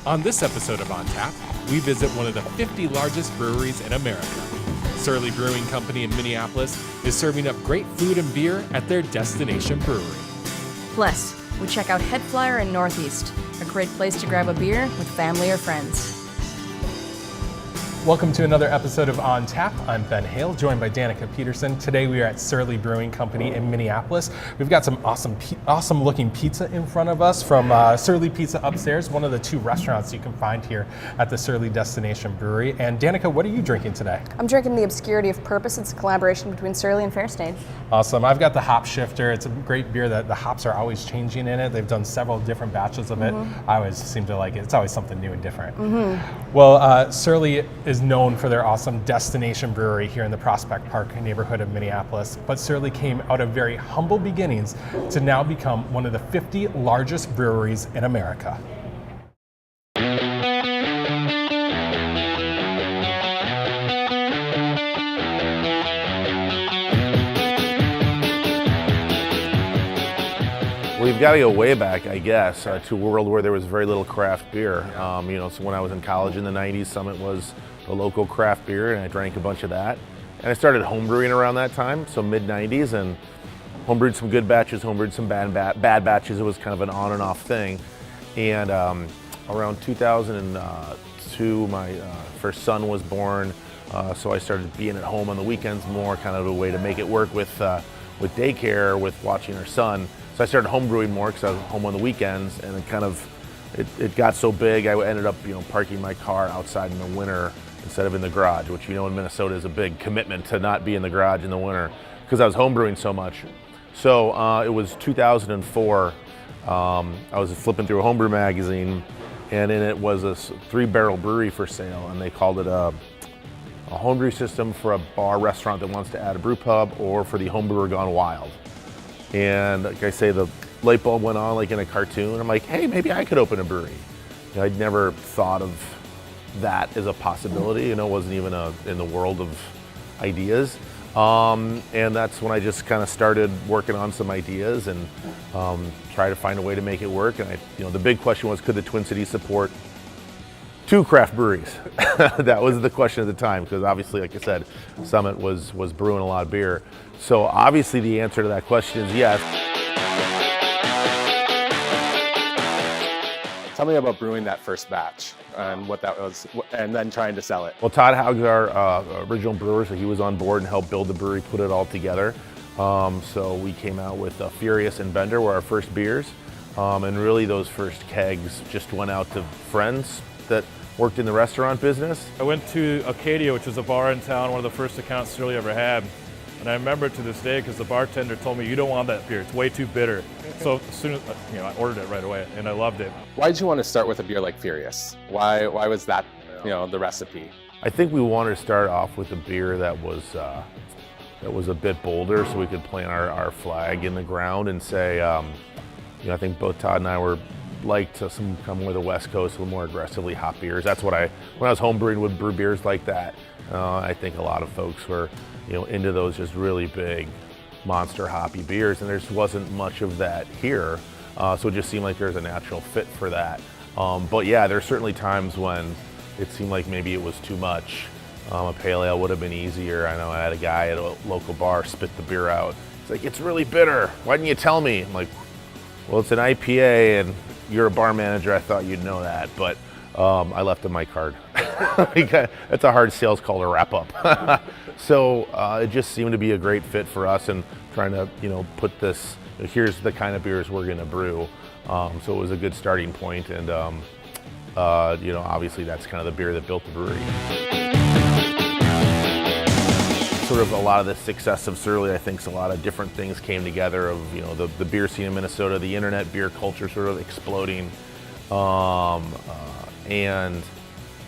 On this episode of On Tap, we visit one of the 50 largest breweries in America. Surly Brewing Company in Minneapolis is serving up great food and beer at their destination brewery. Plus, we check out HeadFlyer in Northeast, a great place to grab a beer with family or friends. Welcome to another episode of On Tap. I'm Ben Hale, joined by Danica Peterson. Today we are at Surly Brewing Company in Minneapolis. We've got some awesome looking pizza in front of us from Surly Pizza upstairs, one of the two restaurants you can find here at the Surly Destination Brewery. And Danica, what are you drinking today? I'm drinking the Obscurity of Purpose. It's a collaboration between Surly and Fairstage. Awesome. I've got the Hop Shifter. It's a great beer that the hops are always changing in it. They've done several different batches of it. I always seem to like it. It's always something new and different. Well, Surly is known for their awesome destination brewery here in the Prospect Park neighborhood of Minneapolis, but Surly came out of very humble beginnings to now become one of the 50 largest breweries in America. We've got to go way back, I guess, to a world where there was very little craft beer. So when I was in college in the 90s, Summit was the local craft beer, and I drank a bunch of that. And I started homebrewing around that time, so mid-90s, and homebrewed some good batches, homebrewed some bad batches. It was kind of an on and off thing. And around 2002, my first son was born, so I started being at home on the weekends more, kind of a way to make it work with daycare, with watching our son. So I started homebrewing more because I was home on the weekends, and it got so big I ended up parking my car outside in the winter instead of in the garage, which in Minnesota is a big commitment to not be in the garage in the winter because I was homebrewing so much. So it was 2004. I was flipping through a homebrew magazine, and in it was a 3-barrel brewery for sale, and they called it a homebrew system for a bar restaurant that wants to add a brew pub, or for the homebrewer gone wild. And like I say, the light bulb went on like in a cartoon. I'm like, hey, maybe I could open a brewery. I'd never thought of that as a possibility. It wasn't even in the world of ideas. And that's when I just kind of started working on some ideas and try to find a way to make it work. And the big question was, could the Twin Cities support 2 craft breweries? That was the question at the time, because obviously, like I said, Summit was brewing a lot of beer. So obviously the answer to that question is yes. Tell me about brewing that first batch and what that was, and then trying to sell it. Well, Todd Haug's our original brewer, so he was on board and helped build the brewery, put it all together. So we came out with Furious and Bender were our first beers. And really those first kegs just went out to friends that worked in the restaurant business. I went to Acadia, which was a bar in town, one of the first accounts Surly ever had. And I remember it to this day because the bartender told me, you don't want that beer, it's way too bitter. So as soon as, I ordered it right away and I loved it. Why did you want to start with a beer like Furious? Why was that, the recipe? I think we wanted to start off with a beer that was a bit bolder, so we could plant our flag in the ground and say, I think both Todd and I were liked to come more the West Coast, a little more aggressively hop beers. That's what when I was homebrewing, would brew beers like that. I think a lot of folks were, into those just really big monster hoppy beers, and there just wasn't much of that here. So it just seemed like there's a natural fit for that. But yeah, there's certainly times when it seemed like maybe it was too much. A pale ale would have been easier. I know I had a guy at a local bar spit the beer out. He's like, it's really bitter. Why didn't you tell me? I'm like, well, it's an IPA, and you're a bar manager. I thought you'd know that, but I left him my card. That's a hard sales call to wrap up. So it just seemed to be a great fit for us, and trying to put this. Here's the kind of beers we're going to brew. So it was a good starting point, and obviously that's kind of the beer that built the brewery. Sort of a lot of the success of Surly, I think, a lot of different things came together of, the beer scene in Minnesota, the internet beer culture sort of exploding. And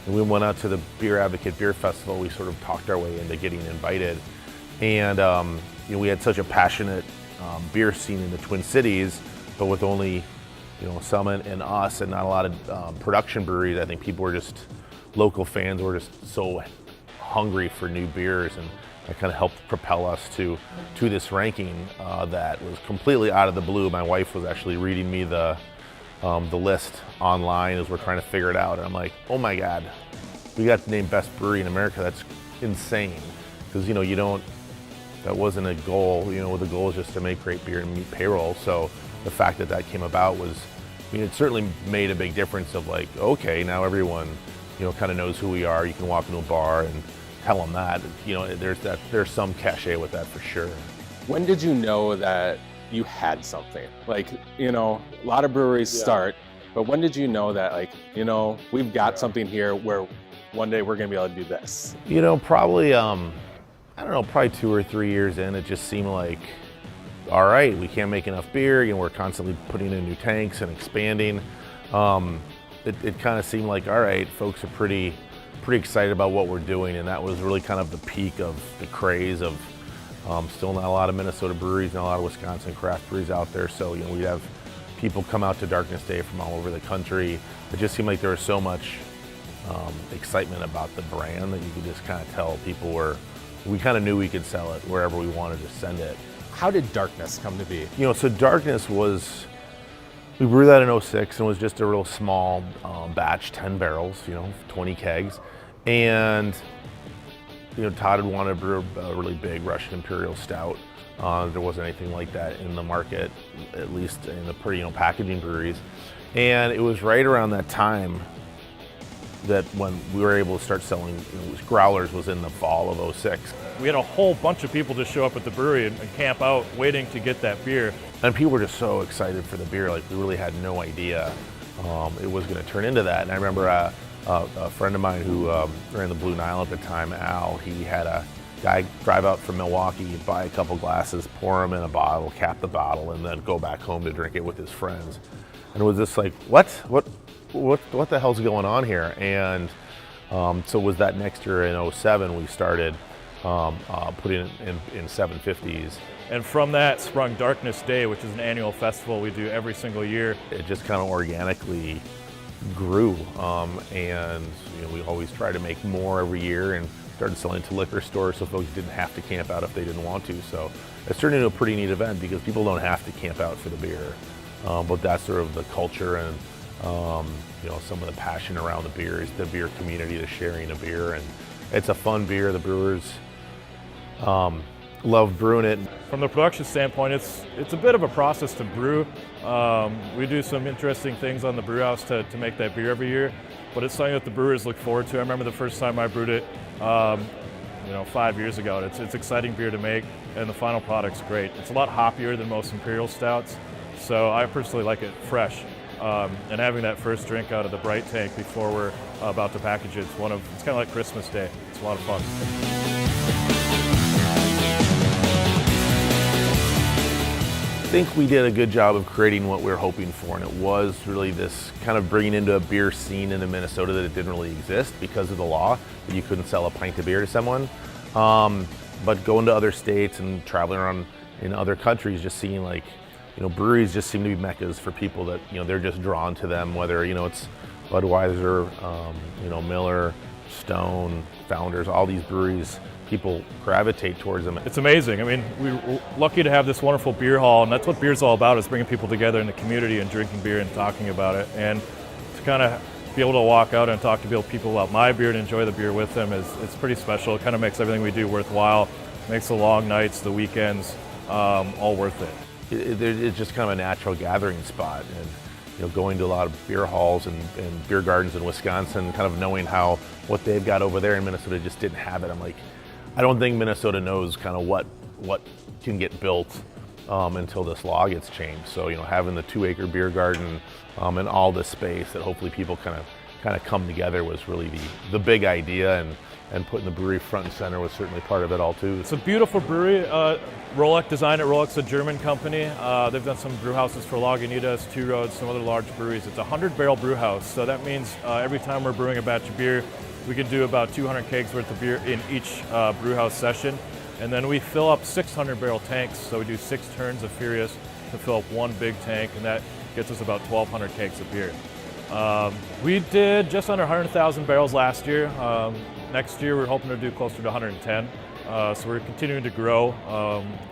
we went out to the Beer Advocate Beer Festival. We sort of talked our way into getting invited. And, we had such a passionate beer scene in the Twin Cities, but with only, Summit and us and not a lot of production breweries. I think people were just, local fans were just so hungry for new beers, and that kind of helped propel us to this ranking that was completely out of the blue. My wife was actually reading me the the list online as we're trying to figure it out. And I'm like, oh my God, we got to name best brewery in America. That's insane. Because, that wasn't a goal. The goal is just to make great beer and meet payroll. So the fact that came about was, it certainly made a big difference of like, okay, now everyone, kind of knows who we are. You can walk into a bar and tell them that. There's some cachet with that for sure. When did you know that you had something? Like, a lot of breweries start, but when did you know that, like, we've got something here where one day we're gonna be able to do this? Probably, I don't know, probably 2 or 3 years in, it just seemed like, all right, we can't make enough beer. We're constantly putting in new tanks and expanding. It kind of seemed like, all right, folks are pretty excited about what we're doing, and that was really kind of the peak of the craze of still not a lot of Minnesota breweries, not a lot of Wisconsin craft breweries out there. So, we'd have people come out to Darkness Day from all over the country. It just seemed like there was so much excitement about the brand that you could just kind of tell people we kind of knew we could sell it wherever we wanted to send it. How did Darkness come to be? So Darkness we brewed that in 06 and was just a real small batch, 10 barrels, 20 kegs. And, Todd had wanted to brew a really big Russian Imperial Stout. There wasn't anything like that in the market, at least in the packaging breweries. And it was right around that time that when we were able to start selling, growlers was in the fall of 06. We had a whole bunch of people just show up at the brewery and camp out waiting to get that beer. And people were just so excited for the beer, like we really had no idea it was going to turn into that. And I remember a friend of mine who ran the Blue Nile at the time, Al, he had a guy drive out from Milwaukee, buy a couple glasses, pour them in a bottle, cap the bottle, and then go back home to drink it with his friends. And it was just like, what the hell's going on here? And so it was that next year in 07 we started putting it in 750s. And from that sprung Darkness Day, which is an annual festival we do every single year. It just kind of organically grew, and we always try to make more every year, and started selling to liquor stores so folks didn't have to camp out if they didn't want to. So it's turned into a pretty neat event because people don't have to camp out for the beer, but that's sort of the culture and some of the passion around the beer is the beer community, the sharing of beer, and it's a fun beer. The brewers love brewing it. From the production standpoint, it's a bit of a process to brew. We do some interesting things on the brew house to make that beer every year, but it's something that the brewers look forward to. I remember the first time I brewed it 5 years ago. It's exciting beer to make, and the final product's great. It's a lot hoppier than most Imperial Stouts, so I personally like it fresh. And having that first drink out of the bright tank before we're about to package it, it's kind of like Christmas Day. It's a lot of fun. I think we did a good job of creating what we were hoping for, and it was really this kind of bringing into a beer scene into Minnesota that it didn't really exist because of the law, that you couldn't sell a pint of beer to someone. But going to other states and traveling around in other countries, just seeing like, breweries just seem to be meccas for people that, they're just drawn to them, whether, it's Budweiser, Miller, Stone, Founders, all these breweries, people gravitate towards them. It's amazing. I mean, we're lucky to have this wonderful beer hall, and that's what beer's all about, is bringing people together in the community and drinking beer and talking about it. And to kind of be able to walk out and talk to people about my beer and enjoy the beer with them it's pretty special. It kind of makes everything we do worthwhile, makes the long nights, the weekends, all worth it. It's just kind of a natural gathering spot, and going to a lot of beer halls and beer gardens in Wisconsin, kind of knowing what they've got over there in Minnesota just didn't have it. I'm like, I don't think Minnesota knows kind of what can get built until this law gets changed. So having the 2-acre beer garden and all this space that hopefully people kind of come together was really the big idea, and putting the brewery front and center was certainly part of it all too. It's a beautiful brewery. Rolex designed it. Rolex, a German company. They've done some brew houses for Lagunitas, Two Roads, some other large breweries. It's a 100-barrel brew house, so that means every time we're brewing a batch of beer, we can do about 200 kegs worth of beer in each brew house session. And then we fill up 600-barrel tanks, so we do 6 turns of Furious to fill up one big tank, and that gets us about 1,200 kegs of beer. We did just under 100,000 barrels last year. Next year we're hoping to do closer to 110. So we're continuing to grow,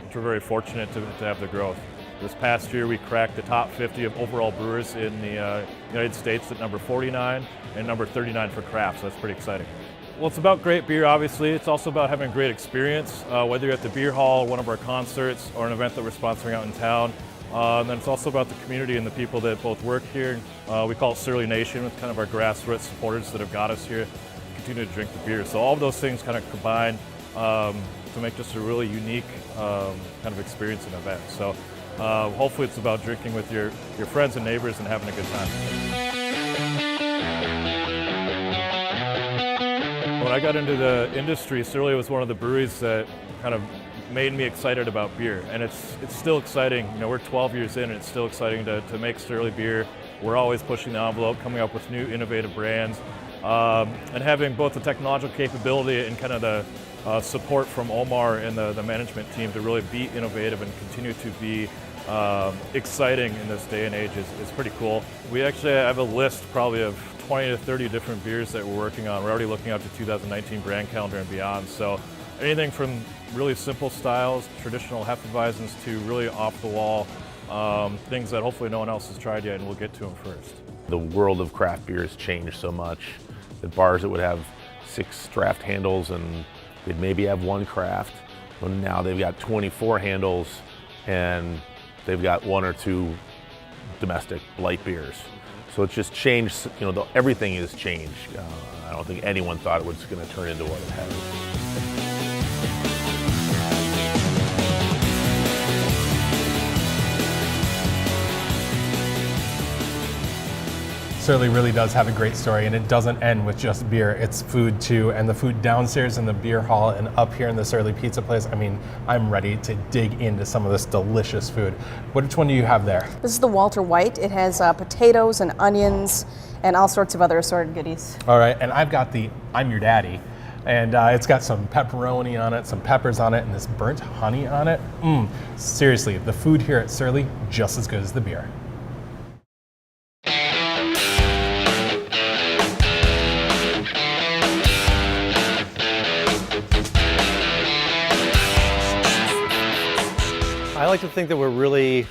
which we're very fortunate to have the growth. This past year, we cracked the top 50 of overall brewers in the United States at number 49 and number 39 for craft, so that's pretty exciting. Well, it's about great beer, obviously. It's also about having a great experience, whether you're at the beer hall, one of our concerts, or an event that we're sponsoring out in town. And then it's also about the community and the people that both work here. We call it Surly Nation, with kind of our grassroots supporters that have got us here to continue to drink the beer. So all of those things kind of combine to make just a really unique kind of experience and event. So hopefully it's about drinking with your friends and neighbors and having a good time. When I got into the industry, Surly was one of the breweries that kind of made me excited about beer, and it's still exciting. You know, we're 12 years in, and it's still exciting to make Surly beer. We're always pushing the envelope, coming up with new innovative brands, and having both the technological capability and kind of the support from Omar and the management team to really be innovative and continue to be exciting in this day and age is pretty cool. We actually have a list probably of 20 to 30 different beers that we're working on. We're already looking out to 2019 brand calendar and beyond. So anything from really simple styles, traditional Hefeweizens, to really off-the-wall things that hopefully no one else has tried yet, and we'll get to them first. The world of craft beer has changed so much that bars that would have 6 draft handles and they'd maybe have 1 craft, but now they've got 24 handles and they've got 1 or 2 domestic light beers. So it's just changed, you know, everything has changed. I don't think anyone thought it was going to turn into what it has. Surly really does have a great story, and it doesn't end with just beer. It's food too, and the food downstairs in the beer hall and up here in the Surly Pizza place. I mean, I'm ready to dig into some of this delicious food. Which one do you have there? This is the Walter White. It has potatoes and onions and all sorts of other assorted goodies. All right, and I've got the I'm Your Daddy, and it's got some pepperoni on it, some peppers on it, and this burnt honey on it. Seriously, the food here at Surly, just as good as the beer. I like to think that we're really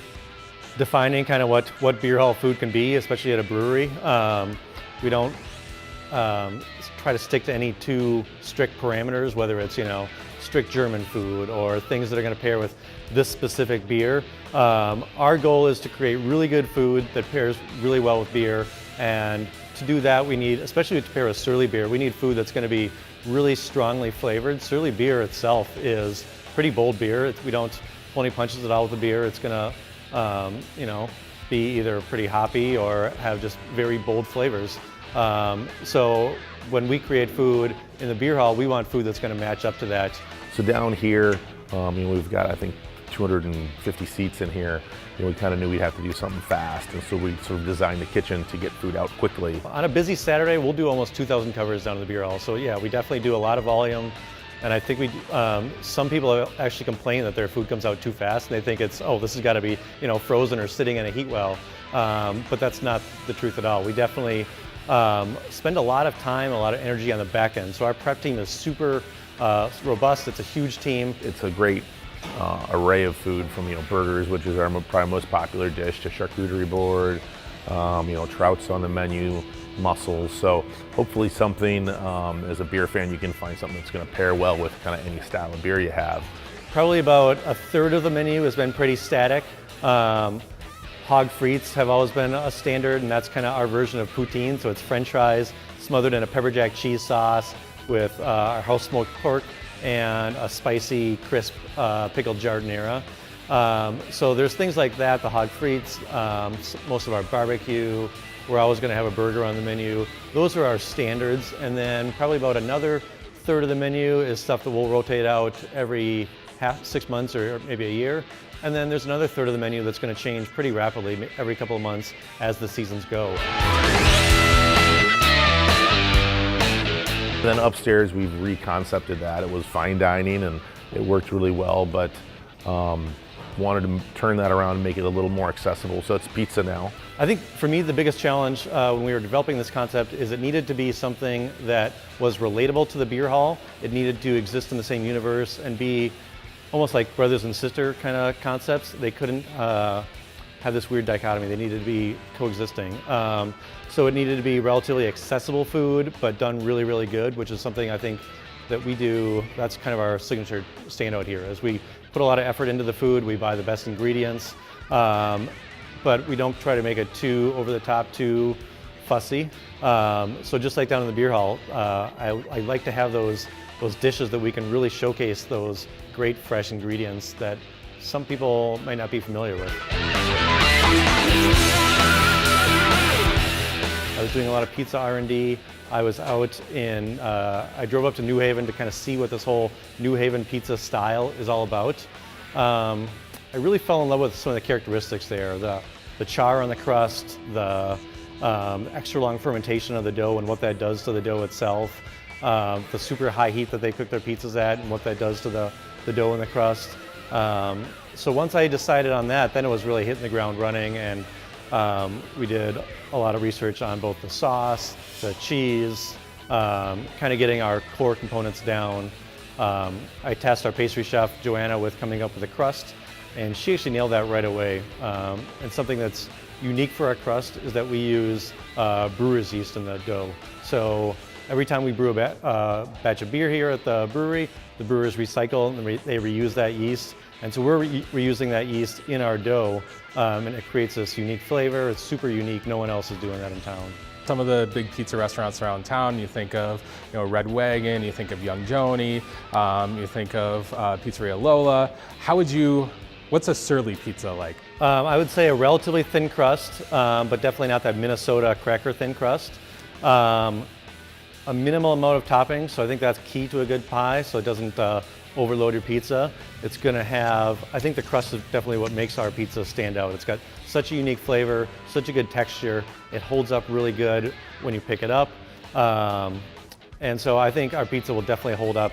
defining kind of what beer hall food can be, especially at a brewery. We don't try to stick to any too strict parameters, whether it's, you know, strict German food or things that are going to pair with this specific beer. Our goal is to create really good food that pairs really well with beer, and to do that we need, especially to pair with Surly beer, we need food that's going to be really strongly flavored. Surly beer itself is pretty bold beer. We don't pull any punches at all with the beer. It's going to you know, be either pretty hoppy or have just very bold flavors. So when we create food in the beer hall, we want food that's going to match up to that. So down here, you know, we've got, I think, 250 seats in here. You know, we kind of knew we'd have to do something fast, and so we sort of designed the kitchen to get food out quickly. On a busy Saturday, we'll do almost 2,000 covers down to the beer hall. So yeah, we definitely do a lot of volume. And I think some people actually complain that their food comes out too fast, and they think it's, oh, this has got to be, you know, frozen or sitting in a heat well. But that's not the truth at all. We definitely spend a lot of time, a lot of energy on the back end. So our prep team is super robust. It's a huge team. It's a great array of food, from, you know, burgers, which is our probably most popular dish, to charcuterie board, you know, trout's on the menu, mussels. So hopefully something, as a beer fan, you can find something that's going to pair well with kind of any style of beer you have. Probably about a third of the menu has been pretty static. Hog frites have always been a standard, and that's kind of our version of poutine. So it's French fries smothered in a pepper jack cheese sauce with our house smoked pork and a spicy, crisp pickled jardinera. So there's things like that, the hog frites, most of our barbecue. We're always going to have a burger on the menu. Those are our standards, and then probably about another third of the menu is stuff that we'll rotate out every 6 months or maybe a year. And then there's another third of the menu that's going to change pretty rapidly every couple of months as the seasons go. Then upstairs, we've reconcepted that. It was fine dining and it worked really well, but wanted to turn that around and make it a little more accessible. So it's pizza now. I think for me, the biggest challenge when we were developing this concept is it needed to be something that was relatable to the beer hall. It needed to exist in the same universe and be almost like brothers and sister kind of concepts. They couldn't have this weird dichotomy. They needed to be coexisting. So it needed to be relatively accessible food, but done really, really good, which is something I think that we do. That's kind of our signature standout here. As we put a lot of effort into the food, we buy the best ingredients, but we don't try to make it too over the top, too fussy. So just like down in the beer hall, I like to have those dishes that we can really showcase those great fresh ingredients that some people might not be familiar with. I was doing a lot of pizza R&D. I was out in, I drove up to New Haven to kind of see what this whole New Haven pizza style is all about. I really fell in love with some of the characteristics there. The char on the crust, the extra long fermentation of the dough and what that does to the dough itself, the super high heat that they cook their pizzas at and what that does to the dough and the crust. So once I decided on that, then it was really hitting the ground running, and we did a lot of research on both the sauce, the cheese, kind of getting our core components down. I tasked our pastry chef, Joanna, with coming up with a crust, and she actually nailed that right away. And something that's unique for our crust is that we use brewer's yeast in the dough. So every time we brew a batch of beer here at the brewery, the brewers recycle and they reuse that yeast. And so we're reusing that yeast in our dough, and it creates this unique flavor. It's super unique. No one else is doing that in town. Some of the big pizza restaurants around town, you think of, Red Wagon, you think of Young Joni, you think of Pizzeria Lola. What's a Surly pizza like? I would say a relatively thin crust, but definitely not that Minnesota cracker thin crust. A minimal amount of toppings, so I think that's key to a good pie, so it doesn't overload your pizza. It's going to have, I think the crust is definitely what makes our pizza stand out. It's got such a unique flavor, such a good texture. It holds up really good when you pick it up. And so I think our pizza will definitely hold up,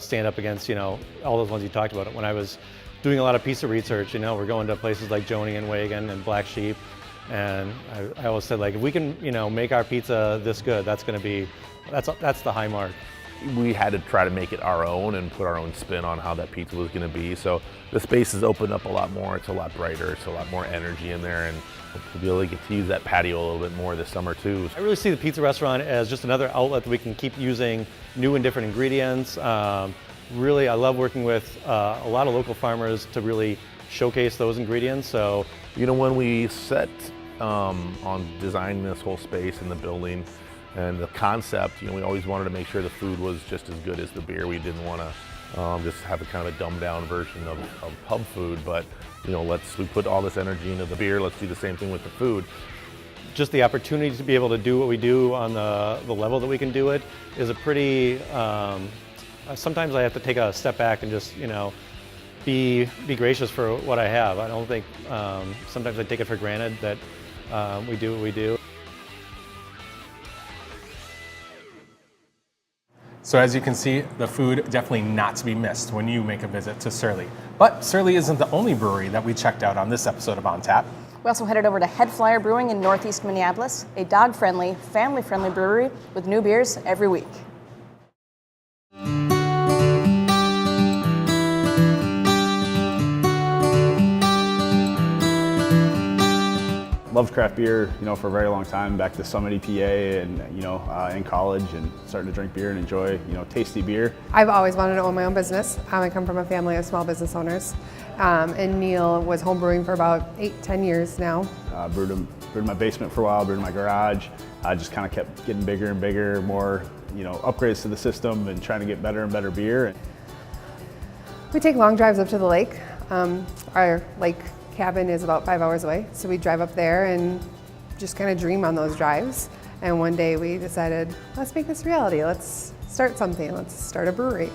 stand up against, all those ones you talked about. When I was doing a lot of pizza research, we're going to places like Joni and Wagon and Black Sheep. And I always said, like, if we can, make our pizza this good, that's the high mark. We had to try to make it our own and put our own spin on how that pizza was going to be. So the space has opened up a lot more. It's a lot brighter. It's a lot more energy in there, and we'll be able to get to use that patio a little bit more this summer too. I really see the pizza restaurant as just another outlet that we can keep using new and different ingredients. Really, I love working with a lot of local farmers to really showcase those ingredients. So, when we set on designing this whole space in the building and the concept, we always wanted to make sure the food was just as good as the beer. We didn't want to just have a kind of a dumbed down version of pub food, but we put all this energy into the beer. Let's do the same thing with the food. Just the opportunity to be able to do what we do on the level that we can do it is a pretty. Sometimes I have to take a step back and just be gracious for what I have. I don't think sometimes I take it for granted that we do what we do. So as you can see, the food definitely not to be missed when you make a visit to Surly. But Surly isn't the only brewery that we checked out on this episode of On Tap. We also headed over to HeadFlyer Brewing in Northeast Minneapolis, a dog-friendly, family-friendly brewery with new beers every week. Loved craft beer, for a very long time, back to Summit EPA and, in college, and starting to drink beer and enjoy, tasty beer. I've always wanted to own my own business. I come from a family of small business owners. And Neil was home brewing for about 8-10 years now. Brewed in my basement for a while, brewed in my garage. I just kind of kept getting bigger and bigger, more, upgrades to the system and trying to get better and better beer. We take long drives up to the lake. Our lake cabin is about 5 hours away, so we drive up there and just kind of dream on those drives. And one day we decided, let's make this reality. Let's start something. Let's start a brewery.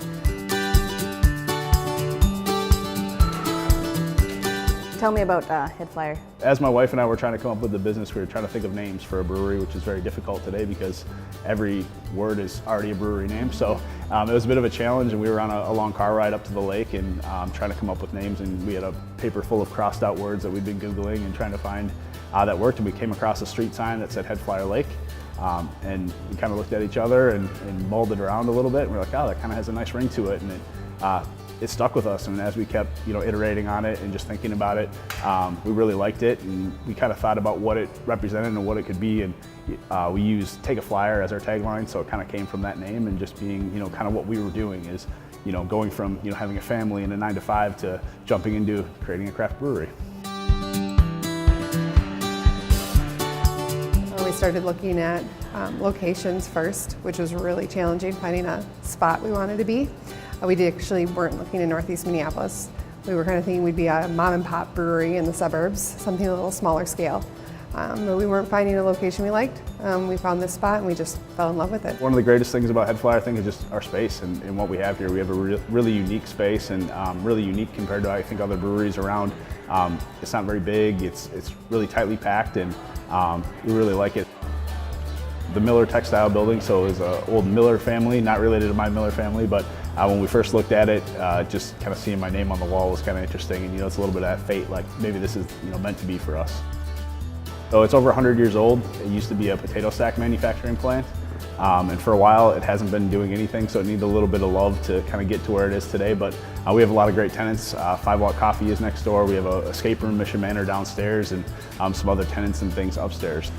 Tell me about HeadFlyer. As my wife and I were trying to come up with the business, we were trying to think of names for a brewery, which is very difficult today because every word is already a brewery name. So it was a bit of a challenge, and we were on a long car ride up to the lake and trying to come up with names, and we had a paper full of crossed out words that we'd been Googling and trying to find that worked, and we came across a street sign that said HeadFlyer Lake. And we kind of looked at each other and mulled it around a little bit, and we're like, oh, that kind of has a nice ring to it. And it it stuck with us. And as we kept, iterating on it and just thinking about it, we really liked it, and we kind of thought about what it represented and what it could be. And we used "Take a Flyer" as our tagline, so it kind of came from that name, and just being, kind of what we were doing is, going from, having a family and a 9-to-5 to jumping into creating a craft brewery. We started looking at locations first, which was really challenging, finding a spot we wanted to be. We actually weren't looking in Northeast Minneapolis. We were kind of thinking we'd be a mom and pop brewery in the suburbs, something a little smaller scale. But we weren't finding a location we liked. We found this spot and we just fell in love with it. One of the greatest things about HeadFlyer, I think, is just our space and what we have here. We have a really unique space, and really unique compared to, I think, other breweries around. It's not very big, it's really tightly packed, and we really like it. The Miller Textile building, so it was an old Miller family, not related to my Miller family, but when we first looked at it, just kind of seeing my name on the wall was kind of interesting, and it's a little bit of that fate, like maybe this is meant to be for us. So it's over 100 years old. It used to be a potato sack manufacturing plant, and for a while it hasn't been doing anything, so it needed a little bit of love to kind of get to where it is today. But we have a lot of great tenants. 5 Watt Coffee is next door. We have an escape room, Mission Manor downstairs, and some other tenants and things upstairs.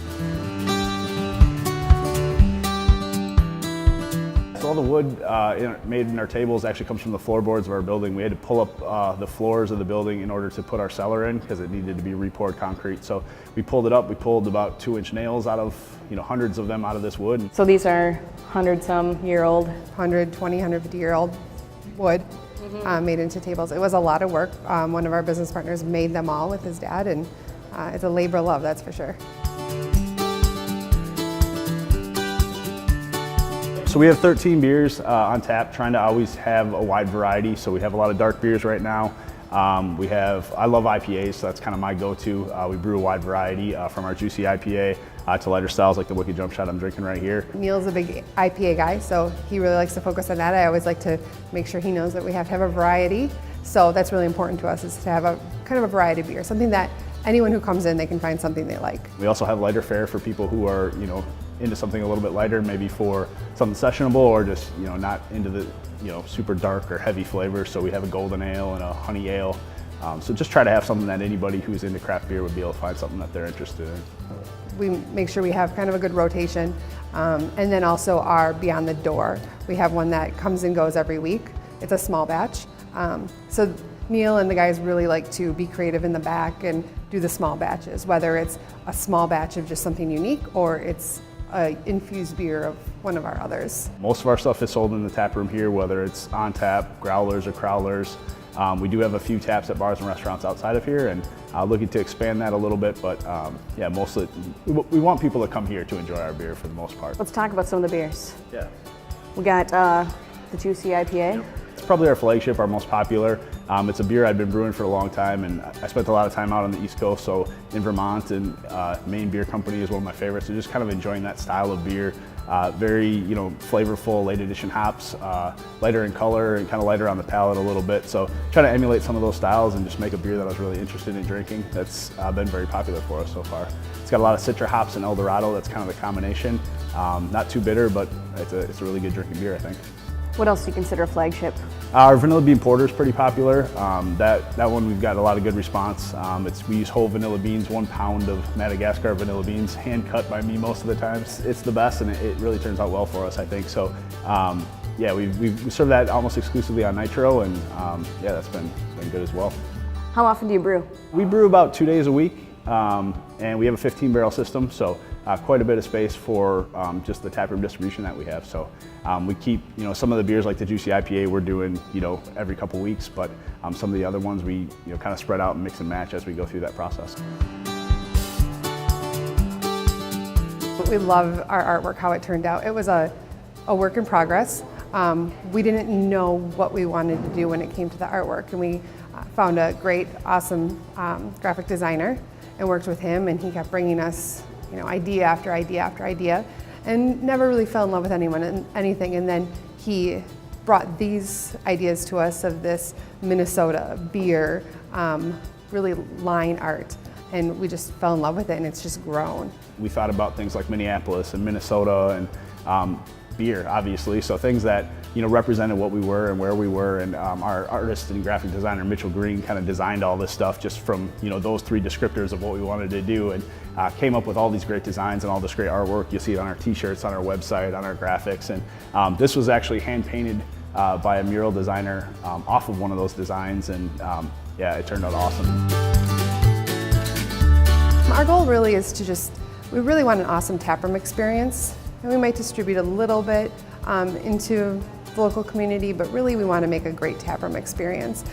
All the wood made in our tables actually comes from the floorboards of our building. We had to pull up the floors of the building in order to put our cellar in, because it needed to be repoured concrete. So we pulled it up. We pulled about 2-inch nails out of, hundreds of them out of this wood. So these are 100-some-year-old? 120, 150-year-old wood made into tables. It was a lot of work. One of our business partners made them all with his dad, and it's a labor of love, that's for sure. So we have 13 beers on tap, trying to always have a wide variety. So we have a lot of dark beers right now. I love IPAs, so that's kind of my go-to. We brew a wide variety from our juicy IPA to lighter styles like the Wicked Jump Shot I'm drinking right here. Neil's a big IPA guy, so he really likes to focus on that. I always like to make sure he knows that we have to have a variety. So that's really important to us, is to have a kind of a variety of beer, something that anyone who comes in, they can find something they like. We also have lighter fare for people who are, into something a little bit lighter, maybe for something sessionable, or just, not into the, super dark or heavy flavors. So we have a golden ale and a honey ale. So just try to have something that anybody who's into craft beer would be able to find something that they're interested in. We make sure we have kind of a good rotation. And then also our Beyond the Door. We have one that comes and goes every week. It's a small batch. So Neil and the guys really like to be creative in the back and do the small batches, whether it's a small batch of just something unique or it's an infused beer of one of our others. Most of our stuff is sold in the tap room here, whether it's on tap, growlers or crowlers. We do have a few taps at bars and restaurants outside of here, and looking to expand that a little bit, but yeah, mostly we want people to come here to enjoy our beer for the most part. Let's talk about some of the beers. Yeah. We got the Juicy IPA. It's probably our flagship, our most popular. It's a beer I've been brewing for a long time, and I spent a lot of time out on the East Coast, so in Vermont, and Maine Beer Company is one of my favorites. So just kind of enjoying that style of beer. Very, flavorful, late edition hops, lighter in color and kind of lighter on the palate a little bit. So trying to emulate some of those styles and just make a beer that I was really interested in drinking. That's been very popular for us so far. It's got a lot of Citra hops and Eldorado. That's kind of the combination. Not too bitter, but it's a really good drinking beer, I think. What else do you consider a flagship? Our vanilla bean porter is pretty popular. That one we've got a lot of good response. We use whole vanilla beans, 1 pound of Madagascar vanilla beans, hand cut by me most of the times. It's the best, and it really turns out well for us, I think. So yeah, we serve that almost exclusively on nitro, and yeah, that's been good as well. How often do you brew? We brew about 2 days a week, and we have a 15-barrel system, so quite a bit of space for just the taproom distribution that we have. So we keep, some of the beers like the Juicy IPA we're doing, every couple weeks, but some of the other ones we, kind of spread out and mix and match as we go through that process. We love our artwork, how it turned out. It was a work in progress. We didn't know what we wanted to do when it came to the artwork, and we found a great, awesome graphic designer and worked with him, and he kept bringing us idea after idea after idea, and never really fell in love with anything. And then he brought these ideas to us of this Minnesota beer, really line art, and we just fell in love with it, and it's just grown. We thought about things like Minneapolis and Minnesota, and beer, obviously. So things that, you know, represented what we were and where we were. And our artist and graphic designer, Mitchell Green, kind of designed all this stuff just from, you know, those 3 descriptors of what we wanted to do, and came up with all these great designs and all this great artwork. You'll see it on our t-shirts, on our website, on our graphics. And this was actually hand painted by a mural designer off of one of those designs. And yeah, it turned out awesome. Our goal really is to we really want an awesome taproom experience, and we might distribute a little bit into the local community, but really we want to make a great taproom experience,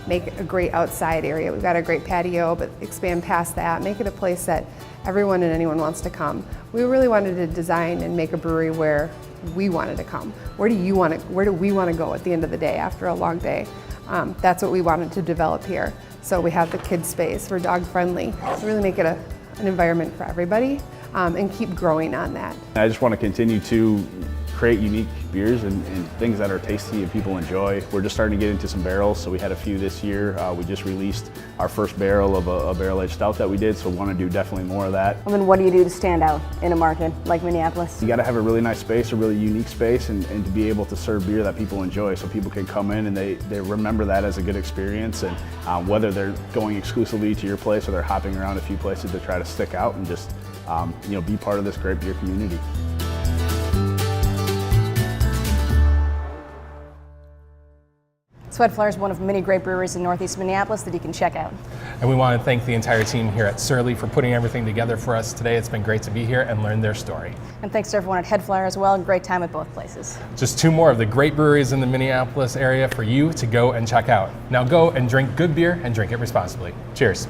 make a great outside area. We've got a great patio, but expand past that, make it a place that everyone and anyone wants to come. We really wanted to design and make a brewery where we wanted to come. Where do we want to go at the end of the day after a long day? That's what we wanted to develop here. So we have the kids space, we're dog friendly, so really make it an environment for everybody, and keep growing on that. I just want to continue to create unique beers and things that are tasty and people enjoy. We're just starting to get into some barrels, so we had a few this year. We just released our first barrel of a barrel-aged stout that we did, so we want to do definitely more of that. And then what do you do to stand out in a market like Minneapolis? You got to have a really nice space, a really unique space, and to be able to serve beer that people enjoy, so people can come in and they remember that as a good experience. And whether they're going exclusively to your place or they're hopping around a few places to try to stick out and just you know, be part of this great beer community. HeadFlyer is one of many great breweries in Northeast Minneapolis that you can check out. And we want to thank the entire team here at Surly for putting everything together for us today. It's been great to be here and learn their story. And thanks to everyone at HeadFlyer as well. Great time at both places. Just 2 more of the great breweries in the Minneapolis area for you to go and check out. Now go and drink good beer and drink it responsibly. Cheers.